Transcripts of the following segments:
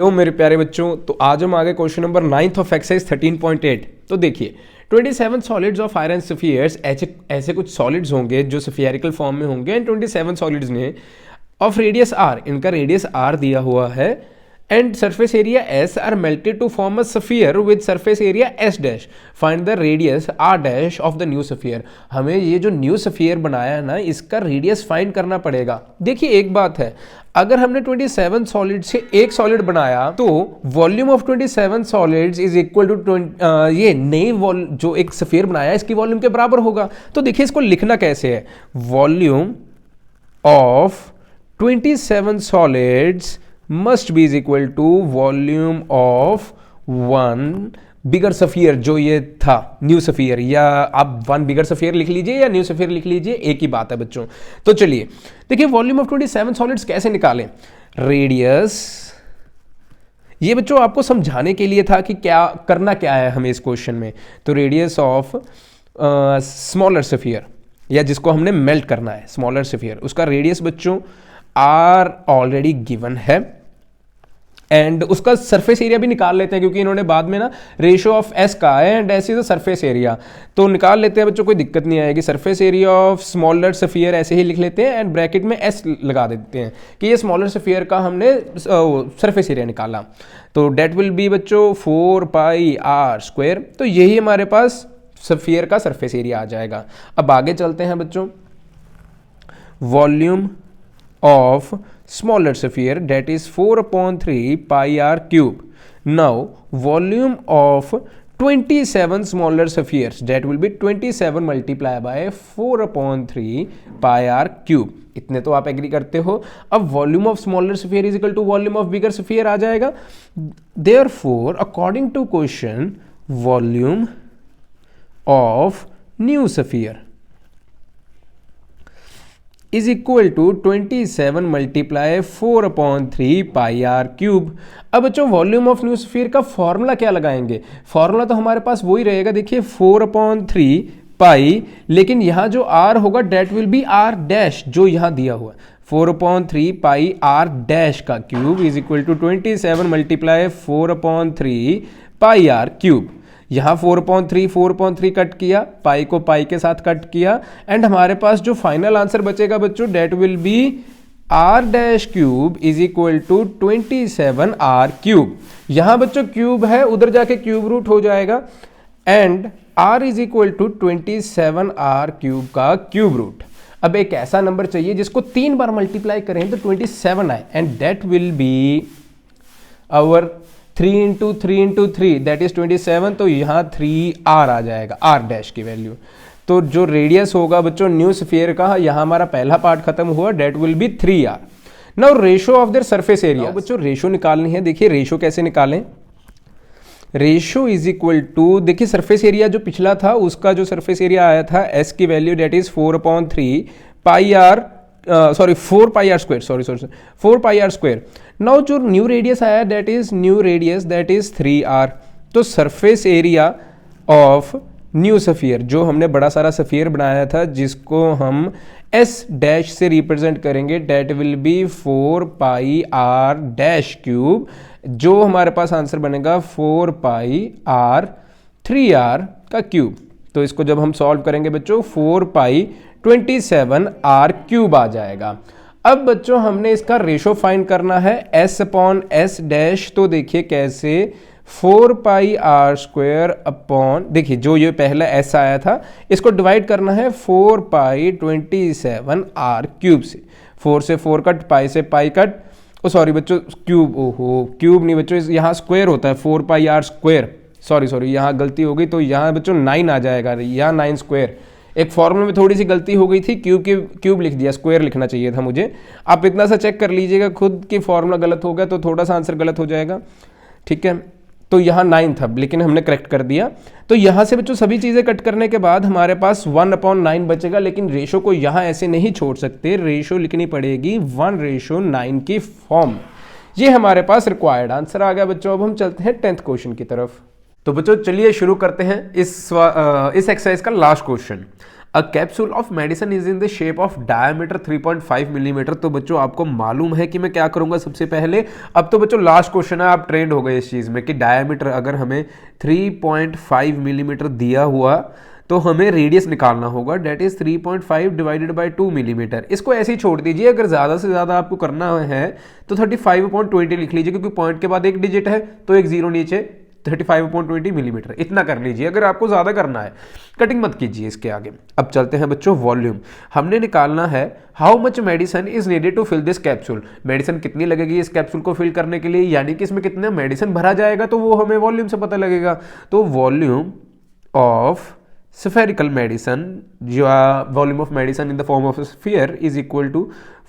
तो मेरे प्यारे बच्चों, तो आज हम आगे क्वेश्चन नंबर 9 ऑफ एक्सरसाइज 13.8। तो देखिए 27 सॉलिड्स ऑफ आयरन स्फीयर्स, ऐसे कुछ सॉलिड्स होंगे जो स्फीयरिकल फॉर्म में होंगे एंड 27 सॉलिड्स ने ऑफ रेडियस आर, इनका रेडियस आर दिया हुआ है and surface area S are melted to form a sphere with surface area S dash. Find the radius R dash of the new sphere. हमें ये जो new sphere बनाया है ना, इसका रेडियस फाइंड करना पड़ेगा। देखिए एक बात है, अगर हमने 27 सॉलिड से एक सॉलिड बनाया तो volume of 27 solids is equal to ये नई जो एक स्फीयर बनाया इसकी वॉल्यूम के बराबर होगा। तो देखिए इसको लिखना कैसे है, volume of 27 solids must be is equal to volume of one bigger sphere, जो ये था न्यू स्फीयर, या आप वन बिगर स्फीयर लिख लीजिए या न्यू स्फीयर लिख लीजिए, एक ही बात है बच्चों। तो चलिए देखिए वॉल्यूम ऑफ 27 सॉलिड्स कैसे निकालें। रेडियस, ये बच्चों आपको समझाने के लिए था कि क्या करना क्या है हमें इस क्वेश्चन में। तो रेडियस ऑफ स्मॉलर स्फीयर, या जिसको हमने मेल्ट करना है स्मॉलर स्फीयर, उसका रेडियस बच्चों आर ऑलरेडी गिवन है एंड उसका सरफेस एरिया भी निकाल लेते हैं, क्योंकि इन्होंने बाद में ना रेशियो ऑफ एस का है and S is the surface area, तो निकाल लेते हैं बच्चों, कोई दिक्कत नहीं आएगी। Surface area of smaller sphere ऐसे ही लिख लेते हैं एंड ब्रैकेट में एस लगा देते हैं कि ये स्मॉलर स्फीयर का हमने सरफेस एरिया निकाला। तो डेट विल बी बच्चों 4 पाई आर स्क्वायर। तो यही हमारे पास स्फीयर का सरफेस एरिया आ जाएगा। अब आगे चलते हैं बच्चों, volume of smaller sphere, that is 4/3 pi r cube. Now volume of 27 smaller spheres, that will be 27 multiplied by 4/3 pi r cube. इतने तो आप एग्री करते हो। अब volume of smaller sphere is equal to volume of bigger sphere आ जाएगा। Therefore according to question, volume of new sphere is equal to 27 multiply 4/3 pi r cube। अब बच्चों वॉल्यूम ऑफ न्यू स्फीयर का formula क्या लगाएंगे? Formula तो हमारे पास वही रहेगा, देखिए 4/3 पाई, लेकिन यहाँ जो r होगा that will be r dash, जो यहाँ दिया हुआ है 4/3 पाई r डैश का cube is equal to 27 multiply 4/3 pi r cube. यहाँ 4/3 कट किया, पाई को पाई के साथ कट किया एंड हमारे पास जो फाइनल आंसर बचेगा बच्चों that will be R dash cube is equal to 27 R cube. यहाँ बच्चों क्यूब है, उधर जाके क्यूब रूट हो जाएगा and R is equal to 27 R cube का क्यूब रूट। अब एक ऐसा नंबर चाहिए जिसको 3 बार मल्टीप्लाई करें तो 27 आए and that will be our 3 into 3 into 3 that is 27। तो यहाँ 3r आ जाएगा, r डैश की वैल्यू। तो जो रेडियस होगा बच्चों न्यू स्फीयर का, यहाँ हमारा पहला पार्ट खत्म हुआ, that will be 3r। Now ratio of their surface area, बच्चों रेशो निकालनी है। देखिए रेशो कैसे निकालें, रेशो इज इक्वल टू, देखिए सरफेस एरिया जो पिछला था उसका जो सरफेस एरिया आया था s की value that is 4/3 pi r, sorry 4 pi r square, sorry 4 pi r square. Now जो न्यू रेडियस आया that is new radius that is 3r। तो surface area of new sphere, जो हमने बड़ा सारा स्फीयर बनाया था जिसको हम s डैश से रिप्रेजेंट करेंगे, that will be 4 pi r dash cube, जो हमारे पास आंसर बनेगा 4 पाई r 3r का क्यूब। तो इसको जब हम सॉल्व करेंगे बच्चों 4 पाई 27 r क्यूब आ जाएगा। अब बच्चों हमने इसका रेशो फाइंड करना है s अपॉन s डैश। तो देखिए कैसे, 4 पाई r स्क्वायर अपॉन, देखिए जो ये पहला s आया था इसको डिवाइड करना है 4 पाई 27 r क्यूब से। 4 से 4 कट, पाई से पाई कट, ओ सॉरी बच्चों क्यूब, ओहो क्यूब नहीं बच्चों, यहाँ स्क्वायर होता है 4 पाई r स्क्वायर, सॉरी यहाँ गलती हो गई। तो यहाँ बच्चों 9 आ जाएगा, यहाँ 9 स्क्वायर। एक फॉर्मूले में थोड़ी सी गलती हो गई थी, क्यूब लिख दिया, स्क्वायर लिखना चाहिए था मुझे। आप इतना सा चेक कर लीजिएगा खुद कि फॉर्मूला गलत हो गया तो थोड़ा सा आंसर गलत हो जाएगा, ठीक है। तो यहाँ 9 था लेकिन हमने करेक्ट कर दिया। तो यहाँ से बच्चों सभी चीज़ें कट करने के बाद हमारे पास 1/9 बचेगा, लेकिन रेशो को यहाँ ऐसे नहीं छोड़ सकते, रेशो लिखनी पड़ेगी 1:9 की फॉर्म। ये हमारे पास रिक्वायर्ड आंसर आ गया बच्चों। अब हम चलते हैं 10th क्वेश्चन की तरफ। तो बच्चों चलिए शुरू करते हैं इस एक्सरसाइज का last question. A capsule of medicine is in the shape of diameter 3.5 millimetre. तो बच्चों आपको मालूम है कि मैं क्या करूंगा सबसे पहले, अब तो बच्चों लास्ट क्वेश्चन है, आप ट्रेंड हो गए इस चीज़ में कि डायमीटर अगर हमें 3.5 मिलीमीटर दिया हुआ तो हमें रेडियस निकालना होगा, that is 3.5 divided by 2 millimetre. इसको ऐसे ही छोड़ दीजिए, अगर ज़्यादा से ज़्यादा आपको करना है तो 35/20 लिख लीजिए, क्योंकि पॉइंट के बाद एक डिजिट है तो एक जीरो नीचे, 35/20 मिलीमीटर इतना कर लीजिए अगर आपको ज़्यादा करना है, कटिंग मत कीजिए इसके आगे। अब चलते हैं बच्चों वॉल्यूम, हमने निकालना है how much medicine is needed to fill this capsule. Medicine कितनी लगेगी इस कैप्सूल को फिल करने के लिए, यानी कि इसमें कितना मेडिसिन भरा जाएगा, तो वो हमें वॉल्यूम से पता लगेगा। तो वॉल्यूम ऑफ spherical medicine, जो volume of medicine in the form of sphere is equal to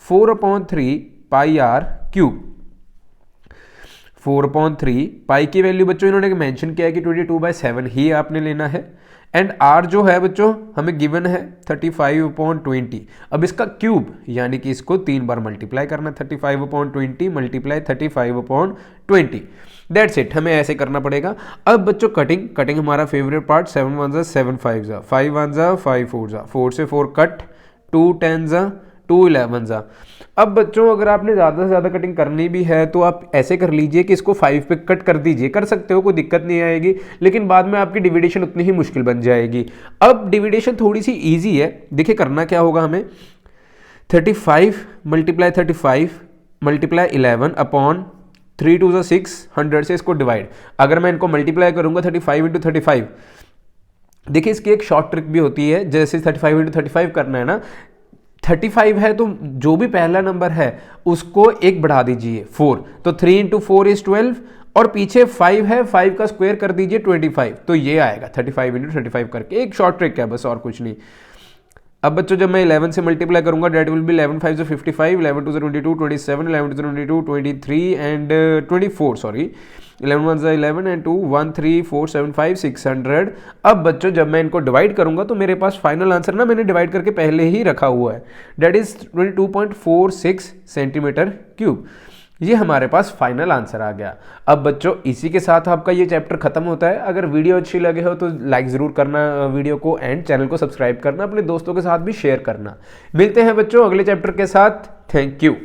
4/3 pi r cube. 4/3 pi की वैल्यू बच्चों इन्होंने मेंशन किया है कि 22/7 ही आपने लेना है, एंड आर जो है बच्चों हमें गिवन है 35/20। अब इसका क्यूब यानी कि इसको 3 बार मल्टीप्लाई करना है, 35/20 मल्टीप्लाई 35/20, दैट्स इट, हमें ऐसे करना पड़ेगा। अब बच्चों कटिंग हमारा फेवरेट पार्ट, 7 1 जा 7 5 जा 5 1 जा 5 4 जा 4 से 4 कट, 2 10 जा 2 11 जा। अब बच्चों अगर आपने ज़्यादा से ज़्यादा कटिंग करनी भी है तो आप ऐसे कर लीजिए कि इसको 5 पे कट कर दीजिए, कर सकते हो, कोई दिक्कत नहीं आएगी, लेकिन बाद में आपकी डिविडेशन उतनी ही मुश्किल बन जाएगी। अब डिविडेशन थोड़ी सी ईजी है, देखिए करना क्या होगा हमें, 35 मल्टीप्लाई 35 मल्टीप्लाई 11 अपॉन 3 2 जा 6, 100 से इसको डिवाइड। अगर मैं इनको मल्टीप्लाई करूंगा 35 इंटू 35, देखिए इसकी एक शॉर्ट ट्रिक भी होती है, जैसे 35 इंटू 35 करना है ना, 35 है तो जो भी पहला नंबर है उसको एक बढ़ा दीजिए 4, तो 3 इंटू 4 इज 12, और पीछे 5 है, 5 का स्क्वायर कर दीजिए 25, तो ये आएगा 35 इंटू 35 करके, एक शॉर्ट ट्रिक है बस और कुछ नहीं। अब बच्चों जब मैं 11 से मल्टीप्लाई करूंगा date will B 11 5 55, 11 2 22 27, 11 2 22 23 and 24, sorry 11 1 11 and 2 1 3 4 7 5 600। अब बच्चों जब मैं इनको डिवाइड करूंगा तो मेरे पास फाइनल आंसर ना मैंने डिवाइड करके पहले ही रखा हुआ है, डेट इज 22.46 सेंटीमीटर क्यूब। ये हमारे पास फाइनल आंसर आ गया। अब बच्चों इसी के साथ आपका ये चैप्टर खत्म होता है। अगर वीडियो अच्छी लगे हो तो लाइक ज़रूर करना वीडियो को, एंड चैनल को सब्सक्राइब करना, अपने दोस्तों के साथ भी शेयर करना। मिलते हैं बच्चों अगले चैप्टर के साथ, थैंक यू।